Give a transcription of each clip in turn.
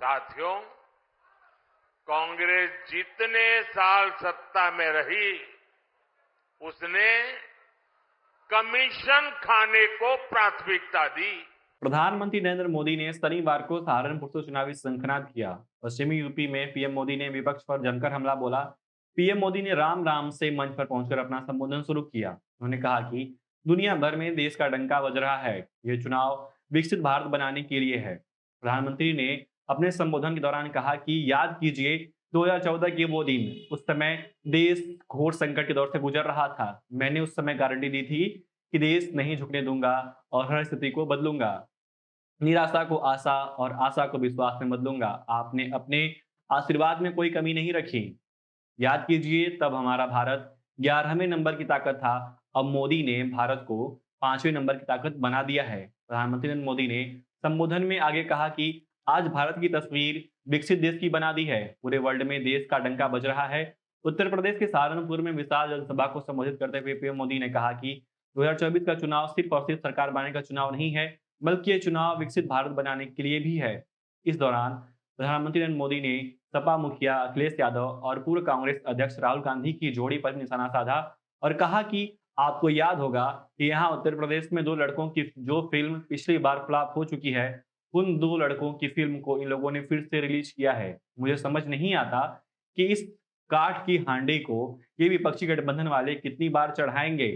साथियों, कांग्रेस जितने साल सत्ता में रही, उसने कमीशन खाने को प्राथमिकता दी। प्रधानमंत्री नरेंद्र मोदी ने शनिवार को सहारनपुर से चुनावी शंखनाद किया। पश्चिमी यूपी में पीएम मोदी ने विपक्ष पर जमकर हमला बोला। पीएम मोदी ने राम राम से मंच पर पहुंचकर अपना संबोधन शुरू किया। उन्होंने कहा कि दुनिया भर में देश का डंका बज रहा है, ये चुनाव विकसित भारत बनाने के लिए है। प्रधानमंत्री ने अपने संबोधन के दौरान कहा कि याद कीजिए 2014 के वो दिन, उस समय देश घोर संकट के दौर से गुजर रहा था। मैंने उस समय गारंटी दी थी कि देश नहीं झुकने दूंगा और हर स्थिति को बदलूंगा। निराशा को आशा और आशा को विश्वास में बदलूंगा। आपने अपने आशीर्वाद में कोई कमी नहीं रखी। याद कीजिए, तब हमारा भारत 11वें नंबर की ताकत था। अब मोदी ने भारत को 5वें नंबर की ताकत बना दिया है। प्रधानमंत्री नरेंद्र मोदी ने संबोधन में आगे कहा कि आज भारत की तस्वीर विकसित देश की बना दी है। पूरे वर्ल्ड में देश का डंका बज रहा है। उत्तर प्रदेश के सहारनपुर में विशाल जनसभा को संबोधित करते हुए पीएम मोदी ने कहा कि 2024 का चुनाव सिर्फ और सिर्फ सरकार बनाने का चुनाव नहीं है, बल्कि ये चुनाव विकसित भारत बनाने के लिए भी है। इस दौरान प्रधानमंत्री नरेंद्र मोदी ने सपा मुखिया अखिलेश यादव और पूर्व कांग्रेस अध्यक्ष राहुल गांधी की जोड़ी पर निशाना साधा और कहा कि आपको याद होगा कि यहाँ उत्तर प्रदेश में 2 लड़कों की जो फिल्म पिछली बार फ्लॉप हो चुकी है, उन 2 लड़कों की फिल्म को इन लोगों ने फिर से रिलीज किया है। मुझे समझ नहीं आता कि इस काठ की हांडी को ये विपक्षी गठबंधन वाले कितनी बार चढ़ाएंगे।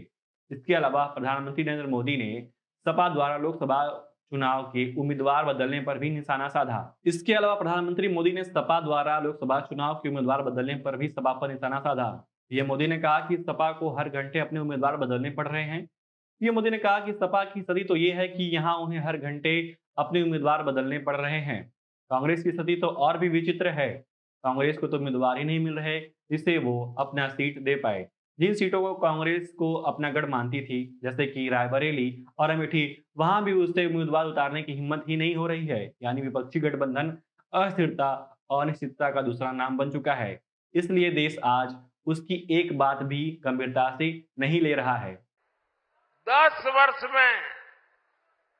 इसके अलावा प्रधानमंत्री नरेंद्र मोदी ने सपा द्वारा लोकसभा चुनाव के उम्मीदवार बदलने पर भी निशाना साधा। इसके अलावा प्रधानमंत्री मोदी ने सपा द्वारा लोकसभा चुनाव के उम्मीदवार बदलने पर भी सपा पर निशाना साधा। पीएम मोदी ने कहा कि सपा को हर घंटे अपने उम्मीदवार बदलने पड़ रहे हैं। पीएम मोदी ने कहा कि सपा की स्थिति तो ये है कि यहाँ उन्हें हर घंटे अपने उम्मीदवार बदलने पड़ रहे हैं। कांग्रेस की स्थिति तो और भी विचित्र है। कांग्रेस को तो उम्मीदवार ही नहीं मिल रहे जिसे वो अपना सीट दे पाए। जिन सीटों को कांग्रेस को अपना गढ़ मानती थी, जैसे कि रायबरेली और अमेठी, वहां भी उससे उम्मीदवार उतारने की हिम्मत ही नहीं हो रही है। यानी विपक्षी गठबंधन अस्थिरता और अनिश्चितता का दूसरा नाम बन चुका है। इसलिए देश आज उसकी एक बात भी गंभीरता से नहीं ले रहा है। 10 वर्ष में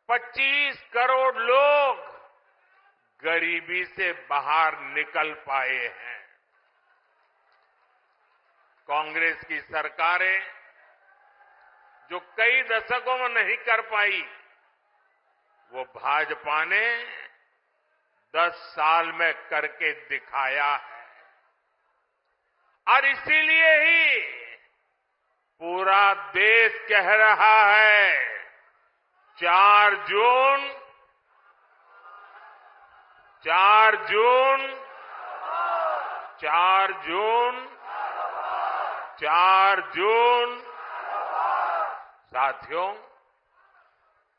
25 करोड़ लोग गरीबी से बाहर निकल पाए हैं। कांग्रेस की सरकारें जो कई दशकों में नहीं कर पाई, वो भाजपा ने 10 साल में करके दिखाया है। और इसीलिए ही पूरा देश कह रहा है 4 जून 4 जून 4 जून 4 जून। साथियों,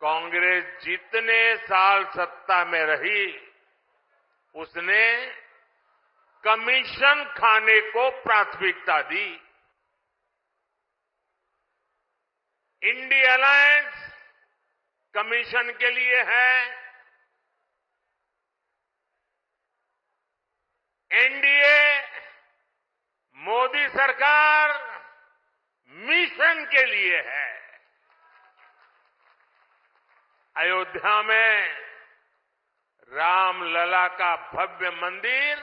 कांग्रेस जितने साल सत्ता में रही, उसने कमीशन खाने को प्राथमिकता दी। इंडिया अलायंस कमीशन के लिए है, एनडीए मोदी सरकार मिशन के लिए है। अयोध्या में रामलला का भव्य मंदिर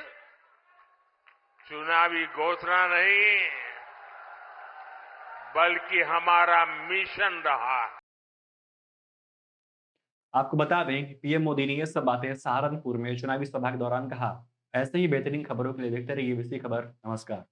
चुनावी घोषणा नहीं, बल्कि हमारा मिशन रहा है। आपको बता दें कि पीएम मोदी ने ये सब बातें सहारनपुर में चुनावी सभा के दौरान कहा। ऐसे ही बेहतरीन खबरों के लिए देखते रहिए एबीसी खबर। नमस्कार।